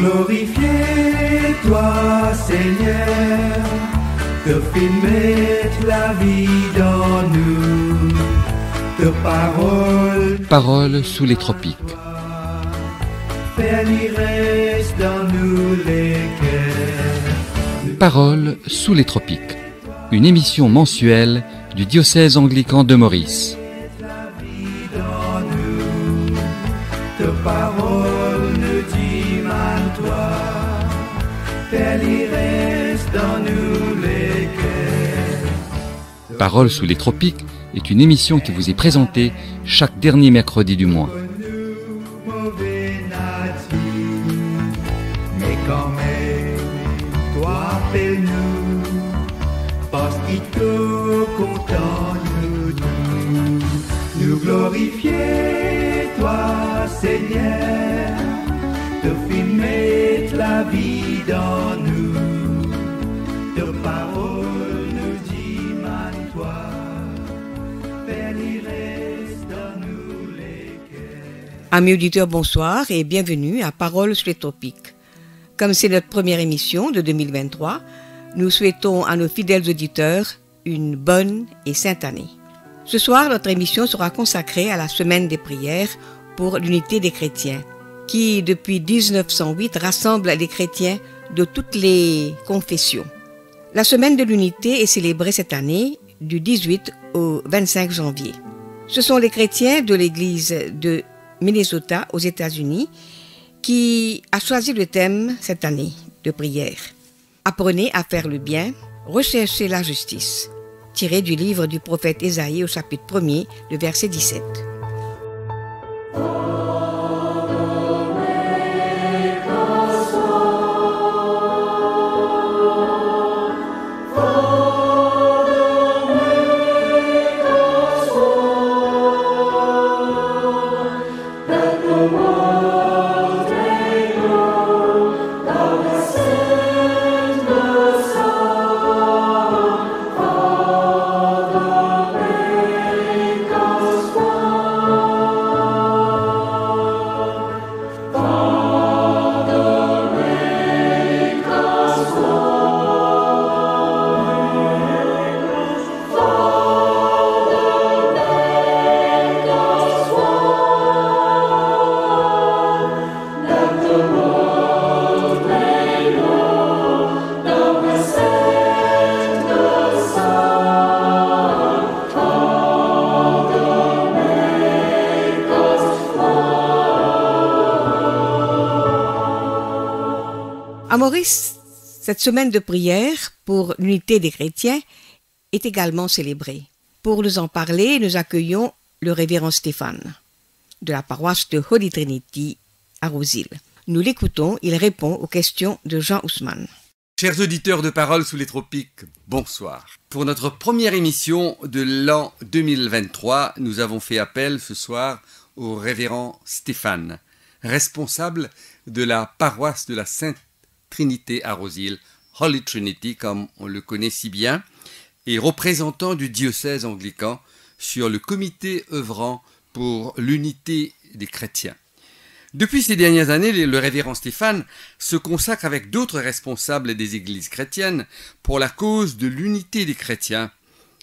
glorifier toi, Seigneur, te fais mettre la vie dans nous, te Paroles sous les tropiques. Faire reste dans nous les cœurs. Paroles sous les tropiques. Une émission mensuelle du diocèse anglican de Maurice. Te parole ne dit mal toi, elle reste dans nous les cœurs. Paroles sous les tropiques est une émission qui vous est présentée chaque dernier mercredi du mois. Mais quand même, toi appelle-nous, parce qu'il te content nous glorifier toi, Seigneur, te fais mettre la vie dans nous, te parole nous dit mal toi, elle reste dans nous les cœurs. Amis auditeurs, bonsoir et bienvenue à Paroles sur les tropiques. Comme c'est notre première émission de 2023, nous souhaitons à nos fidèles auditeurs une bonne et sainte année. Ce soir, notre émission sera consacrée à la Semaine des prières pour l'unité des chrétiens, qui, depuis 1908, rassemble les chrétiens de toutes les confessions. La Semaine de l'unité est célébrée cette année du 18 au 25 janvier. Ce sont les chrétiens de l'Église de Minnesota aux États-Unis qui a choisi le thème cette année de prière. Apprenez à faire le bien, recherchez la justice. Tiré du livre du prophète Ésaïe au chapitre 1er, le verset 17. À Maurice, cette semaine de prière pour l'unité des chrétiens est également célébrée. Pour nous en parler, nous accueillons le révérend Stéphane de la paroisse de Holy Trinity à Roseville. Nous l'écoutons, il répond aux questions de Jean Ousmane. Chers auditeurs de Paroles sous les tropiques, bonsoir. Pour notre première émission de l'an 2023, nous avons fait appel ce soir au révérend Stéphane, responsable de la paroisse de la Sainte Trinité à Roseville, Holy Trinity comme on le connaît si bien, et représentant du diocèse anglican sur le comité œuvrant pour l'unité des chrétiens. Depuis ces dernières années, le révérend Stéphane se consacre avec d'autres responsables des églises chrétiennes pour la cause de l'unité des chrétiens,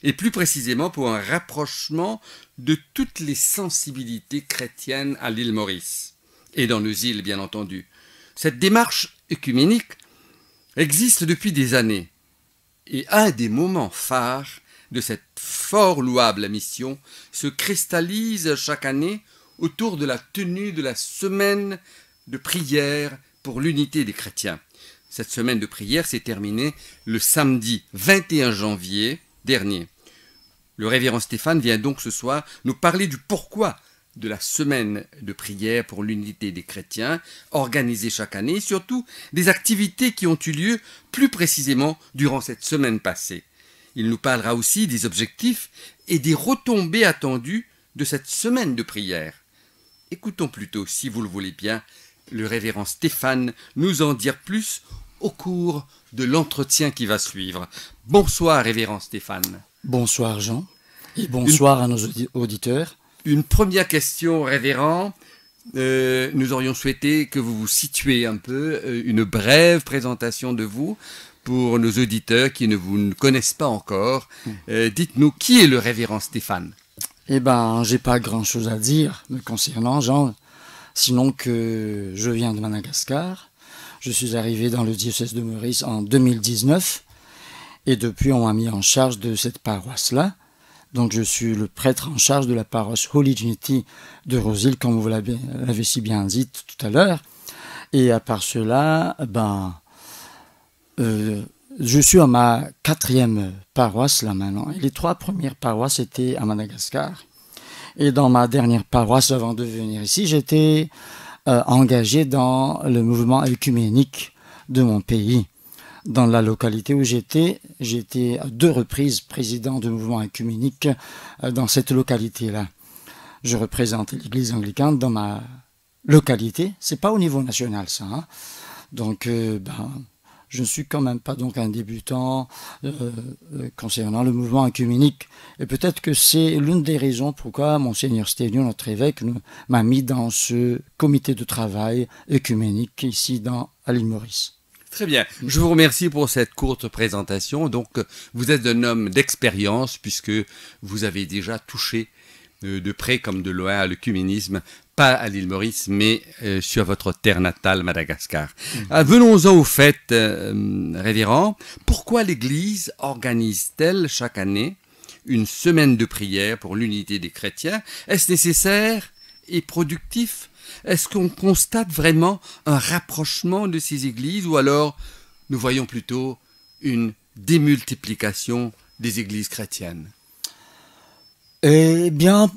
et plus précisément pour un rapprochement de toutes les sensibilités chrétiennes à l'île Maurice, et dans nos îles bien entendu. Cette démarche œcuménique existe depuis des années, et un des moments phares de cette fort louable mission se cristallise chaque année autour de la tenue de la semaine de prière pour l'unité des chrétiens. Cette semaine de prière s'est terminée le samedi 21 janvier dernier. Le révérend Stéphane vient donc ce soir nous parler du pourquoi de la semaine de prière pour l'unité des chrétiens, organisée chaque année, et surtout des activités qui ont eu lieu plus précisément durant cette semaine passée. Il nous parlera aussi des objectifs et des retombées attendues de cette semaine de prière. Écoutons plutôt, si vous le voulez bien, le révérend Stéphane nous en dire plus au cours de l'entretien qui va suivre. Bonsoir, révérend Stéphane. Bonsoir, Jean, et bonsoir à nos auditeurs. Une première question, révérend. nous aurions souhaité que vous vous situiez un peu, une brève présentation de vous pour nos auditeurs qui ne vous connaissent pas encore. Dites-nous, qui est le révérend Stéphane? Eh ben, j'ai pas grand-chose à dire me concernant, Jean, sinon que je viens de Madagascar. Je suis arrivé dans le diocèse de Maurice en 2019 et depuis on m'a mis en charge de cette paroisse-là. Donc je suis le prêtre en charge de la paroisse Holy Trinity de Rosil, comme vous l'avez si bien dit tout à l'heure. Et à part cela, je suis à ma 4e paroisse là maintenant. Et les 3 premières paroisses étaient à Madagascar. Et dans ma dernière paroisse, avant de venir ici, j'étais engagé dans le mouvement œcuménique de mon pays. Dans la localité où j'étais à 2 reprises président du mouvement œcuménique dans cette localité-là. Je représentais l'église anglicane dans ma localité. C'est pas au niveau national, ça. Hein. Donc, je ne suis quand même pas donc un débutant concernant le mouvement œcuménique. Et peut-être que c'est l'une des raisons pourquoi Monseigneur Stéphane, notre évêque, m'a mis dans ce comité de travail œcuménique ici à l'île Maurice. Très bien. Je vous remercie pour cette courte présentation. Donc, vous êtes un homme d'expérience puisque vous avez déjà touché de près comme de loin à l'œcuménisme, pas à l'île Maurice, mais sur votre terre natale, Madagascar. Venons-en au fait, révérend. Pourquoi l'Église organise-t-elle chaque année une semaine de prière pour l'unité des chrétiens? Est-ce nécessaire et productif? Est-ce qu'on constate vraiment un rapprochement de ces églises ou alors nous voyons plutôt une démultiplication des églises chrétiennes? Eh bien,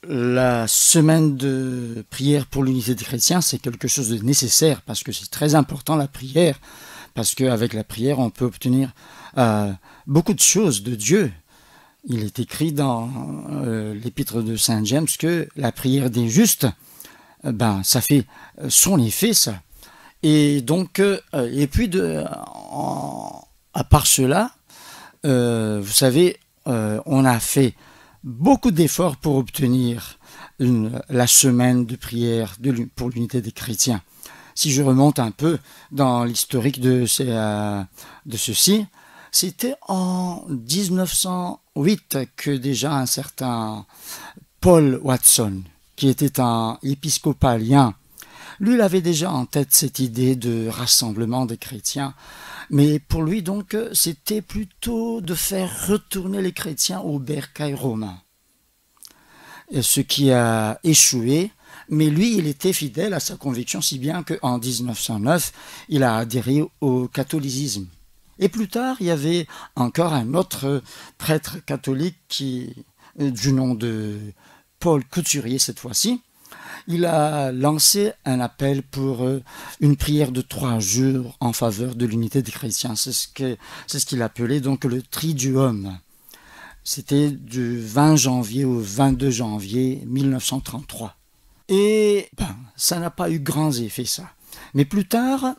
la semaine de prière pour l'unité des chrétiens, c'est quelque chose de nécessaire parce que c'est très important la prière, parce qu'avec la prière, on peut obtenir beaucoup de choses de Dieu. Il est écrit dans l'épître de Saint James que la prière des justes, ça fait son effet, ça. Et donc, et puis à part cela, vous savez, on a fait beaucoup d'efforts pour obtenir la semaine de prière pour l'unité des chrétiens. Si je remonte un peu dans l'historique de ceci, c'était en 1908 que déjà un certain Paul Watson, qui était un épiscopalien, lui, il avait déjà en tête cette idée de rassemblement des chrétiens. Mais pour lui, donc, c'était plutôt de faire retourner les chrétiens au bercail romain. Ce qui a échoué, mais lui, il était fidèle à sa conviction, si bien qu'en 1909, il a adhéré au catholicisme. Et plus tard, il y avait encore un autre prêtre catholique du nom de Paul Couturier cette fois-ci. Il a lancé un appel pour une prière de 3 jours en faveur de l'unité des chrétiens. C'est ce qu'il appelait donc le Triduum. C'était du 20 janvier au 22 janvier 1933. Et ça n'a pas eu grands effets, ça. Mais plus tard,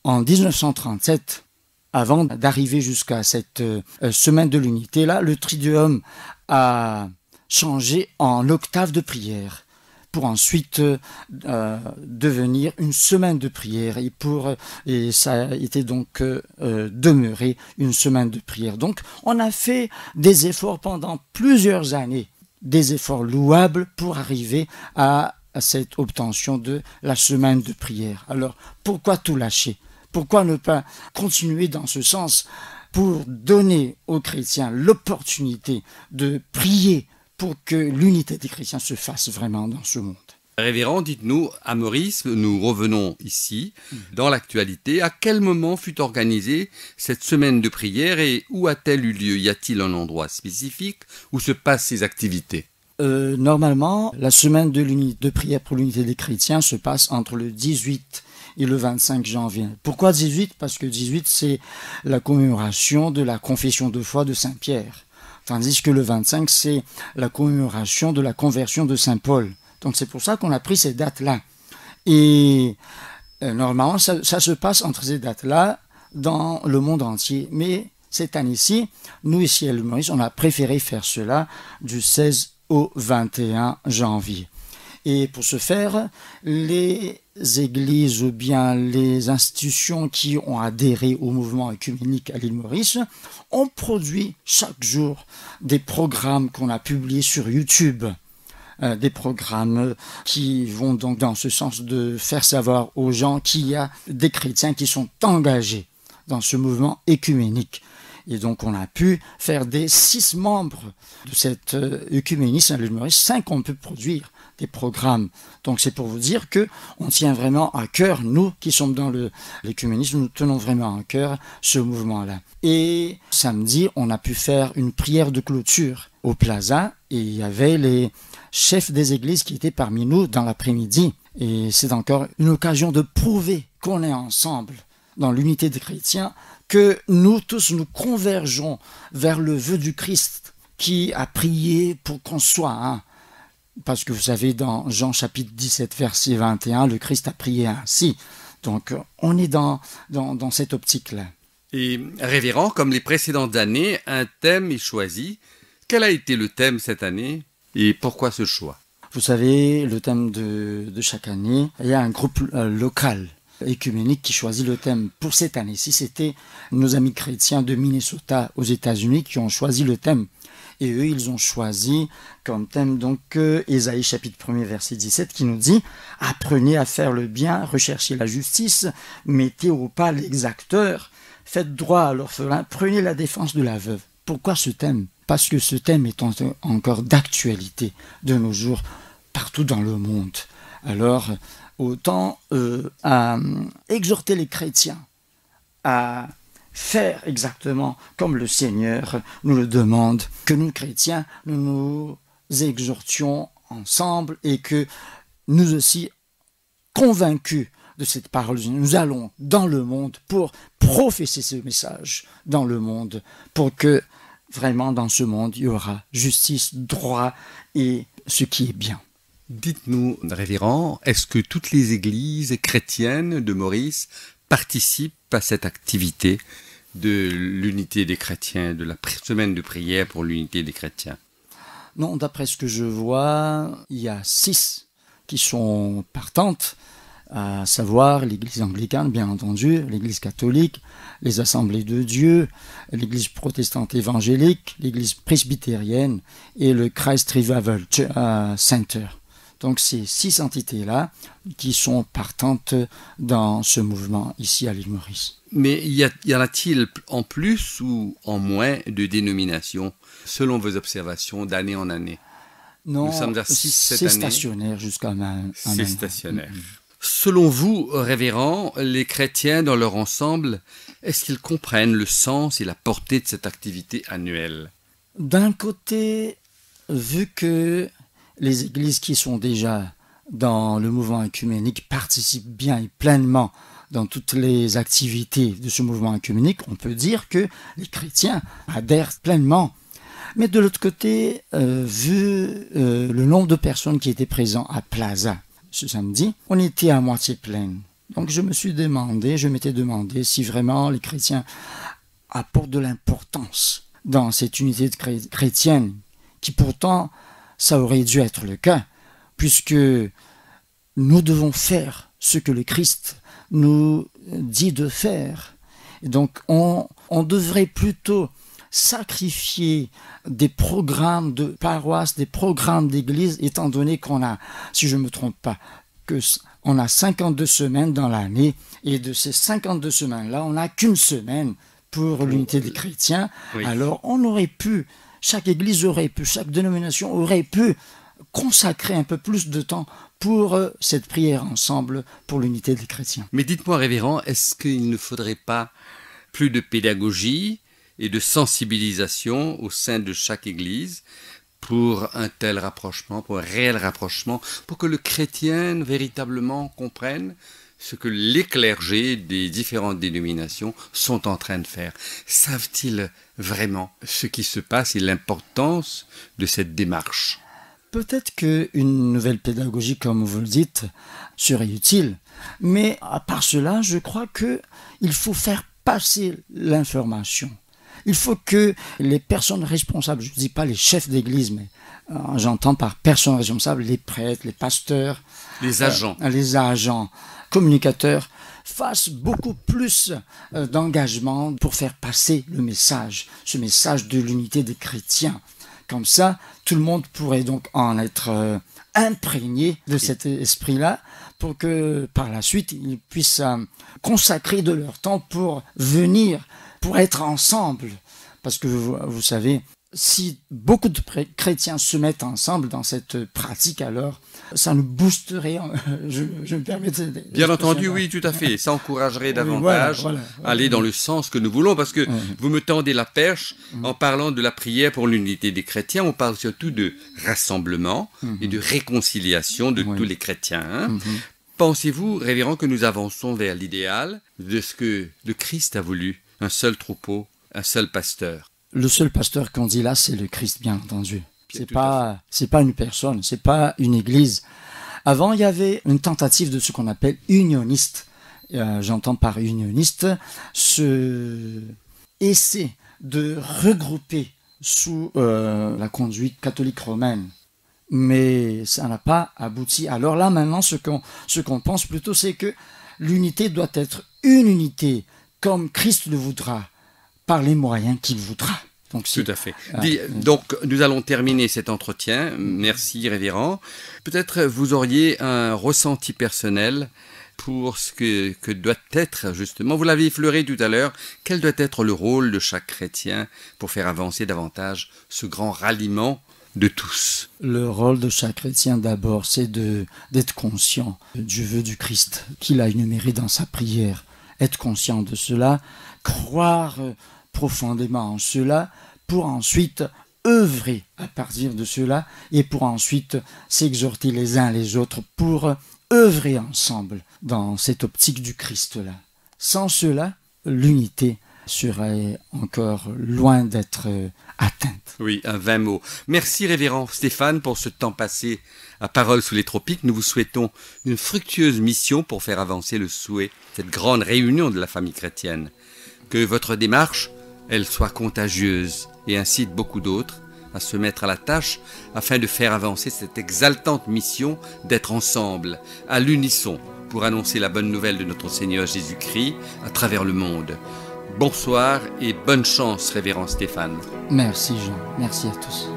en 1937, avant d'arriver jusqu'à cette semaine de l'unité-là, le Triduum a changé en octave de prière, pour ensuite devenir une semaine de prière et ça a été donc demeuré une semaine de prière. Donc on a fait des efforts pendant plusieurs années, des efforts louables pour arriver à cette obtention de la semaine de prière. Alors pourquoi tout lâcher? Pourquoi ne pas continuer dans ce sens pour donner aux chrétiens l'opportunité de prier pour que l'unité des chrétiens se fasse vraiment dans ce monde? Révérend, dites-nous, à Maurice, nous revenons ici, dans l'actualité, à quel moment fut organisée cette semaine de prière et où a-t-elle eu lieu? Y a-t-il un endroit spécifique où se passent ces activités? Normalement, la semaine de prière pour l'unité des chrétiens se passe entre le 18 et le 25 janvier. Pourquoi 18? Parce que 18, c'est la commémoration de la confession de foi de Saint-Pierre. Tandis que le 25, c'est la commémoration de la conversion de Saint Paul. Donc c'est pour ça qu'on a pris ces dates-là. Et normalement, ça se passe entre ces dates-là dans le monde entier. Mais cette année-ci, nous ici à l'île Maurice, on a préféré faire cela du 16 au 21 janvier. Et pour ce faire, les églises ou bien les institutions qui ont adhéré au mouvement œcuménique à l'île Maurice ont produit chaque jour des programmes qu'on a publiés sur YouTube. Des programmes qui vont donc dans ce sens de faire savoir aux gens qu'il y a des chrétiens qui sont engagés dans ce mouvement œcuménique. Et donc on a pu faire des 6 membres de cet œcuménisme à l'île Maurice, 5 on peut produire des programmes. Donc c'est pour vous dire que on tient vraiment à cœur, nous qui sommes dans l'œcuménisme, nous tenons vraiment à cœur ce mouvement-là. Et samedi, on a pu faire une prière de clôture au Plaza et il y avait les chefs des églises qui étaient parmi nous dans l'après-midi. Et c'est encore une occasion de prouver qu'on est ensemble dans l'unité des chrétiens, que nous tous nous convergeons vers le vœu du Christ qui a prié pour qu'on soit un. Parce que vous savez, dans Jean chapitre 17, verset 21, le Christ a prié ainsi. Donc on est dans cette optique-là. Et révérend, comme les précédentes années, un thème est choisi. Quel a été le thème cette année et pourquoi ce choix? Vous savez, le thème de chaque année, il y a un groupe local œcuménique qui choisit le thème. Pour cette année-ci, c'était nos amis chrétiens de Minnesota aux États-Unis qui ont choisi le thème. Et eux, ils ont choisi comme thème donc Ésaïe chapitre 1er verset 17 qui nous dit « Apprenez à faire le bien, recherchez la justice, mettez au pas l'exacteur, faites droit à l'orphelin, prenez la défense de la veuve. » Pourquoi ce thème? Parce que ce thème est encore d'actualité de nos jours partout dans le monde. Alors, autant à exhorter les chrétiens à faire exactement comme le Seigneur nous le demande, que nous chrétiens, nous nous exhortions ensemble et que nous aussi, convaincus de cette parole, nous allons dans le monde pour professer ce message dans le monde, pour que vraiment dans ce monde, il y aura justice, droit et ce qui est bien. Dites-nous, révérend, est-ce que toutes les églises chrétiennes de Maurice participent à cette activité de l'unité des chrétiens, de la semaine de prière pour l'unité des chrétiens? Non, d'après ce que je vois, il y a 6 qui sont partantes, à savoir l'Église anglicane, bien entendu, l'Église catholique, les Assemblées de Dieu, l'Église protestante évangélique, l'Église presbytérienne et le Christ Revival Center. Donc ces 6 entités-là qui sont partantes dans ce mouvement ici à l'île Maurice. Mais y en a-t-il en plus ou en moins de dénominations, selon vos observations d'année en année? Non, nous sommes à 6 cette c'est année. Stationnaire jusqu'à un C'est stationnaire. Selon vous, révérend, les chrétiens dans leur ensemble, est-ce qu'ils comprennent le sens et la portée de cette activité annuelle? D'un côté, vu que les églises qui sont déjà dans le mouvement œcuménique participent bien et pleinement dans toutes les activités de ce mouvement œcuménique, on peut dire que les chrétiens adhèrent pleinement. Mais de l'autre côté, vu le nombre de personnes qui étaient présentes à Plaza ce samedi, on était à moitié plein. Donc je m'étais demandé si vraiment les chrétiens apportent de l'importance dans cette unité chrétienne, qui pourtant, ça aurait dû être le cas, puisque nous devons faire ce que le Christ nous dit de faire. Et donc on devrait plutôt sacrifier des programmes de paroisse, des programmes d'église, étant donné qu'on a, si je ne me trompe pas, on a 52 semaines dans l'année, et de ces 52 semaines-là, on n'a qu'une semaine pour l'unité des chrétiens. Oui. Alors on aurait pu, chaque église aurait pu, chaque dénomination aurait pu consacrer un peu plus de temps pour cette prière ensemble pour l'unité des chrétiens. Mais dites-moi, révérend, est-ce qu'il ne faudrait pas plus de pédagogie et de sensibilisation au sein de chaque église pour un tel rapprochement, pour un réel rapprochement, pour que le chrétien véritablement comprenne ce que les clergés des différentes dénominations sont en train de faire? Savent-ils vraiment ce qui se passe et l'importance de cette démarche? Peut-être qu'une nouvelle pédagogie, comme vous le dites, serait utile. Mais à part cela, je crois qu'il faut faire passer l'information. Il faut que les personnes responsables, je ne dis pas les chefs d'église, mais j'entends par personnes responsables les prêtres, les pasteurs, les agents, communicateurs, fassent beaucoup plus d'engagement pour faire passer le message, ce message de l'unité des chrétiens. Comme ça, tout le monde pourrait donc en être imprégné de cet esprit-là pour que par la suite, ils puissent consacrer de leur temps pour venir, pour être ensemble. Parce que vous savez, si beaucoup de chrétiens se mettent ensemble dans cette pratique, alors ça nous boosterait, je me permets de... Bien entendu, oui, tout à fait. Ça encouragerait davantage à aller dans le sens que nous voulons, parce que vous me tendez la perche en parlant de la prière pour l'unité des chrétiens. On parle surtout de rassemblement et de réconciliation de tous les chrétiens. Hein. Pensez-vous, révérend, que nous avançons vers l'idéal de ce que le Christ a voulu? Un seul troupeau, un seul pasteur. Le seul pasteur qu'on dit là, c'est le Christ, bien entendu. C'est pas une personne, c'est pas une église. Avant, il y avait une tentative de ce qu'on appelle unioniste. J'entends par unioniste ce essai de regrouper sous la conduite catholique romaine. Mais ça n'a pas abouti. Alors là, maintenant, ce qu'on pense plutôt, c'est que l'unité doit être une unité, comme Christ le voudra, par les moyens qu'il voudra. Donc, tout à fait. Donc, nous allons terminer cet entretien. Merci, révérend. Peut-être vous auriez un ressenti personnel pour ce que doit être, justement, vous l'avez effleuré tout à l'heure, quel doit être le rôle de chaque chrétien pour faire avancer davantage ce grand ralliement de tous. Le rôle de chaque chrétien, d'abord, c'est d'être conscient du vœu du Christ qu'il a énuméré dans sa prière. Être conscient de cela, croire profondément en cela, pour ensuite œuvrer à partir de cela et pour ensuite s'exhorter les uns les autres pour œuvrer ensemble dans cette optique du Christ-là. Sans cela, l'unité serait encore loin d'être atteinte. Oui, un vain mot. Merci révérend Stéphane pour ce temps passé à Parole sous les tropiques. Nous vous souhaitons une fructueuse mission pour faire avancer le souhait, cette grande réunion de la famille chrétienne. Que votre démarche, elle soit contagieuse et incite beaucoup d'autres à se mettre à la tâche afin de faire avancer cette exaltante mission d'être ensemble, à l'unisson, pour annoncer la bonne nouvelle de notre Seigneur Jésus-Christ à travers le monde. Bonsoir et bonne chance, révérend Stéphane. Merci Jean, merci à tous.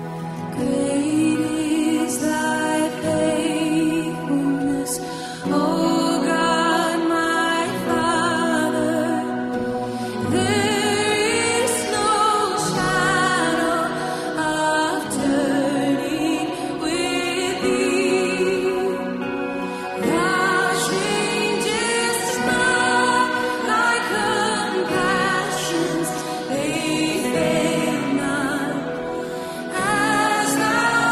As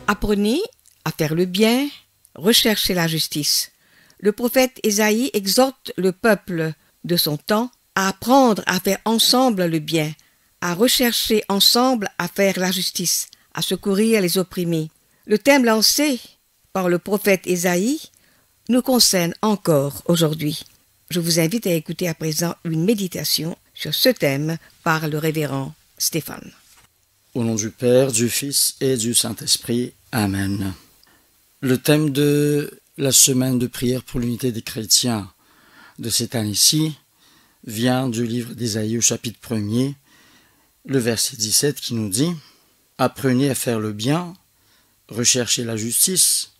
Apprenez à faire le bien, recherchez la justice. Le prophète Ésaïe exhorte le peuple de son temps à apprendre à faire ensemble le bien, à rechercher ensemble à faire la justice, à secourir les opprimés. Le thème lancé par le prophète Ésaïe nous concerne encore aujourd'hui. Je vous invite à écouter à présent une méditation sur ce thème par le révérend Stéphane. Au nom du Père, du Fils et du Saint-Esprit. Amen. Le thème de la semaine de prière pour l'unité des chrétiens de cette année-ci vient du livre d'Ésaïe au chapitre 1er, le verset 17 qui nous dit « Apprenez à faire le bien, recherchez la justice,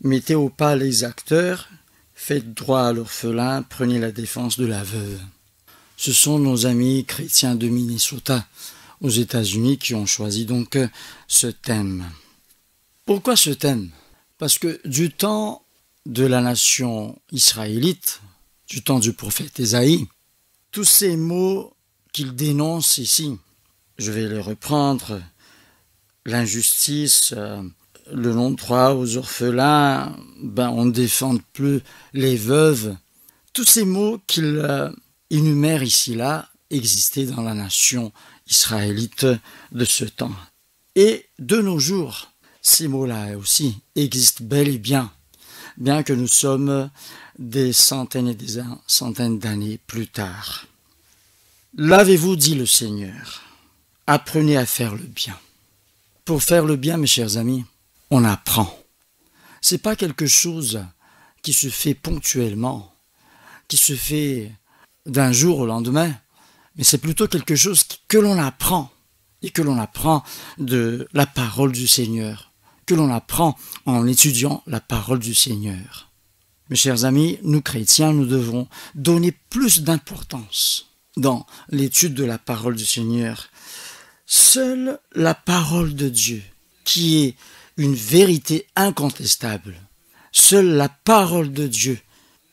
mettez au pas les acteurs, faites droit à l'orphelin, prenez la défense de la veuve. » Ce sont nos amis chrétiens de Minnesota, aux États-Unis, qui ont choisi donc ce thème. Pourquoi ce thème ? Parce que du temps de la nation israélite, du temps du prophète Ésaïe, tous ces mots qu'il dénonce ici, je vais les reprendre, l'injustice, le non-droit aux orphelins, on ne défend plus les veuves. Tous ces mots qu'il énumère ici-là existaient dans la nation israélite de ce temps. Et de nos jours, ces mots-là aussi existent bel et bien que nous sommes des centaines et des centaines d'années plus tard. Lavez-vous, dit le Seigneur, apprenez à faire le bien. Pour faire le bien, mes chers amis, on apprend. C'est pas quelque chose qui se fait ponctuellement, qui se fait d'un jour au lendemain, mais c'est plutôt quelque chose que l'on apprend, et que l'on apprend de la parole du Seigneur, que l'on apprend en étudiant la parole du Seigneur. Mes chers amis, nous chrétiens, nous devons donner plus d'importance dans l'étude de la parole du Seigneur. Seule la parole de Dieu, qui est une vérité incontestable, seule la parole de Dieu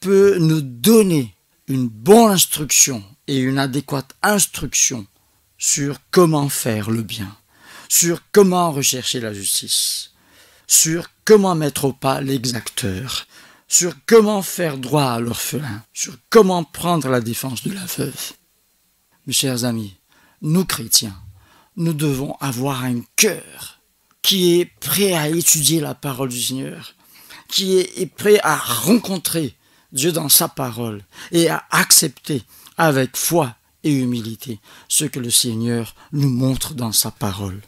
peut nous donner une bonne instruction et une adéquate instruction sur comment faire le bien, sur comment rechercher la justice, sur comment mettre au pas l'exacteur, sur comment faire droit à l'orphelin, sur comment prendre la défense de la veuve. Mes chers amis, nous chrétiens, nous devons avoir un cœur qui est prêt à étudier la parole du Seigneur, qui est prêt à rencontrer Dieu dans sa parole et à accepter avec foi et humilité ce que le Seigneur nous montre dans sa parole.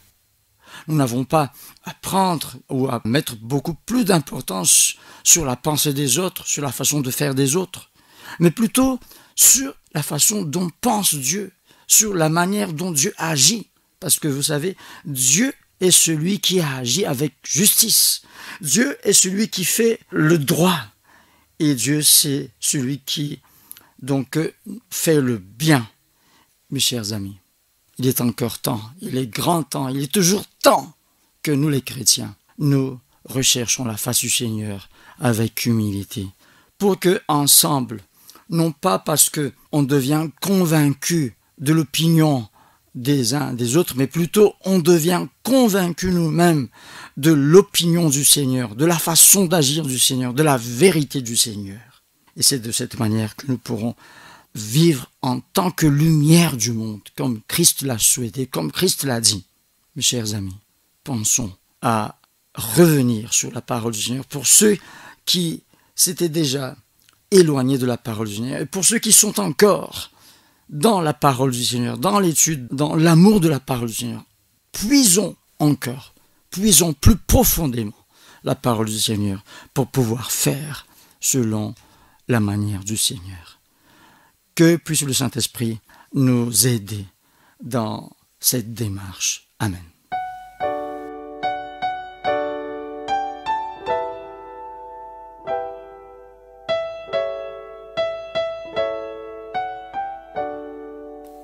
Nous n'avons pas à prendre ou à mettre beaucoup plus d'importance sur la pensée des autres, sur la façon de faire des autres, mais plutôt sur la façon dont pense Dieu, sur la manière dont Dieu agit. Parce que vous savez, Dieu est celui qui agit avec justice. Dieu est celui qui fait le droit. Et Dieu, c'est celui qui donc fait le bien. Mes chers amis, il est encore temps, il est grand temps, il est toujours temps que nous les chrétiens, nous recherchons la face du Seigneur avec humilité. Pour que ensemble, non pas parce qu'on devient convaincu de l'opinion des uns des autres, mais plutôt on devient convaincu nous-mêmes de l'opinion du Seigneur, de la façon d'agir du Seigneur, de la vérité du Seigneur. Et c'est de cette manière que nous pourrons vivre en tant que lumière du monde, comme Christ l'a souhaité, comme Christ l'a dit. Mes chers amis, pensons à revenir sur la parole du Seigneur pour ceux qui s'étaient déjà éloignés de la parole du Seigneur, et pour ceux qui sont encore dans la parole du Seigneur, dans l'étude, dans l'amour de la parole du Seigneur. Puisons plus profondément la parole du Seigneur pour pouvoir faire selon la manière du Seigneur. Que puisse le Saint-Esprit nous aider dans cette démarche. Amen.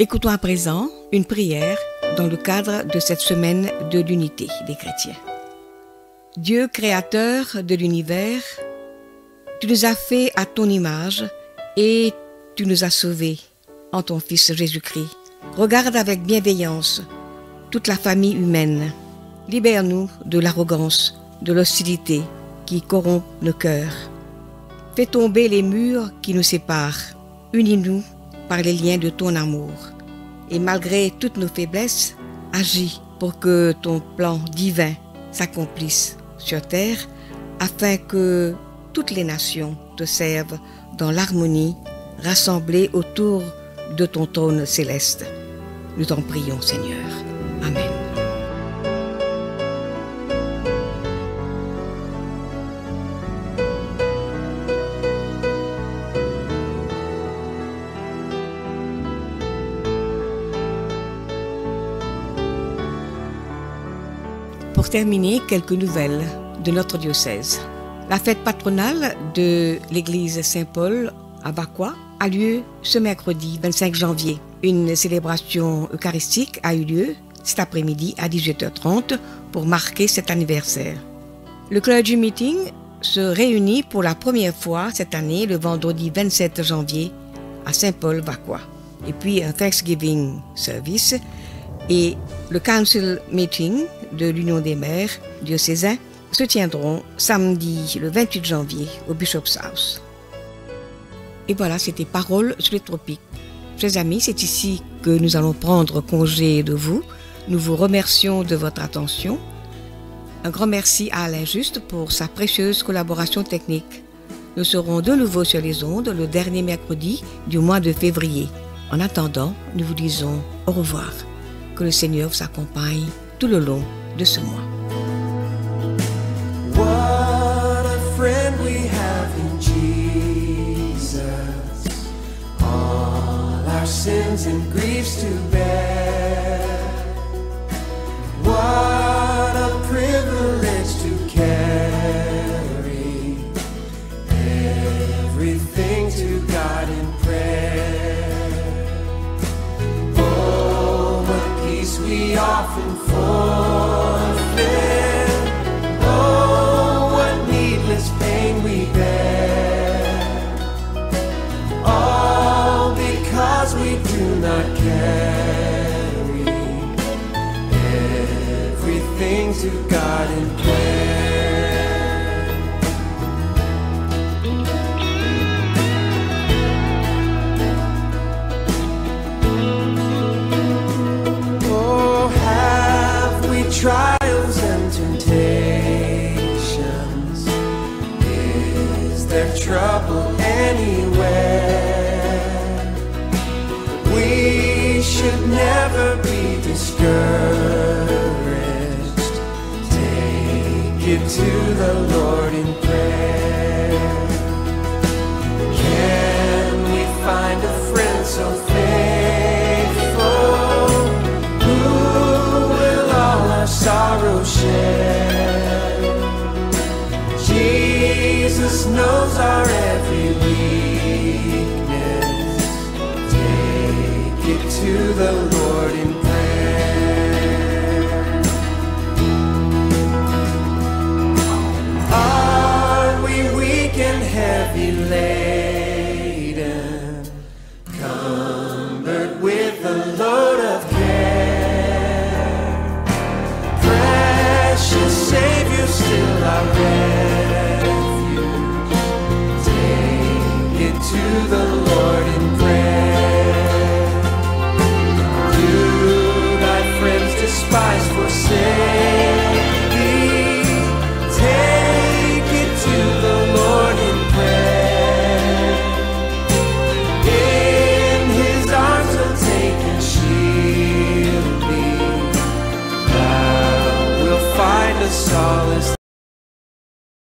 Écoutons à présent une prière dans le cadre de cette semaine de l'unité des chrétiens. Dieu créateur de l'univers, tu nous as fait à ton image et tu nous as sauvés en ton Fils Jésus-Christ. Regarde avec bienveillance toute la famille humaine Libère-nous de l'arrogance, de l'hostilité qui corrompt nos cœurs. Fais tomber les murs qui nous séparent. Unis-nous par les liens de ton amour. Et malgré toutes nos faiblesses, agis pour que ton plan divin s'accomplisse sur terre afin que toutes les nations te servent dans l'harmonie, rassemblées autour de ton trône céleste. Nous t'en prions, Seigneur. Amen. Pour terminer, quelques nouvelles de notre diocèse. La fête patronale de l'église Saint-Paul à Vacquois a lieu ce mercredi 25 janvier. Une célébration eucharistique a eu lieu cet après-midi à 18h30 pour marquer cet anniversaire. Le Clergy Meeting se réunit pour la première fois cette année le vendredi 27 janvier à Saint-Paul-Vacquois. Et puis un Thanksgiving Service et le Council Meeting de l'Union des maires diocésains se tiendront samedi le 28 janvier au Bishop's House. Et voilà, c'était Paroles sur les tropiques. Chers amis, c'est ici que nous allons prendre congé de vous. Nous vous remercions de votre attention. Un grand merci à Alain Juste pour sa précieuse collaboration technique. Nous serons de nouveau sur les ondes le dernier mercredi du mois de février. En attendant, nous vous disons au revoir. Que le Seigneur vous accompagne tout le long de ce mois. What a friend we have in Jesus, all our sins and griefs to bear. What a privilege to carry everything to God in prayer. Oh, what peace we often forfeit. Pain we bear, all because we do not carry everything to God in prayer. Oh, have we trials and temptations? There's trouble anywhere. We should never be discouraged. Take it to the Lord in prayer. Can we find a friend so faithful who will all our sorrow share? Jesus knows our every weakness. Take it to the Lord in prayer. Are we weak and heavy laden, cumbered with a load of care? Precious Savior, still our refuge. To the Lord in prayer.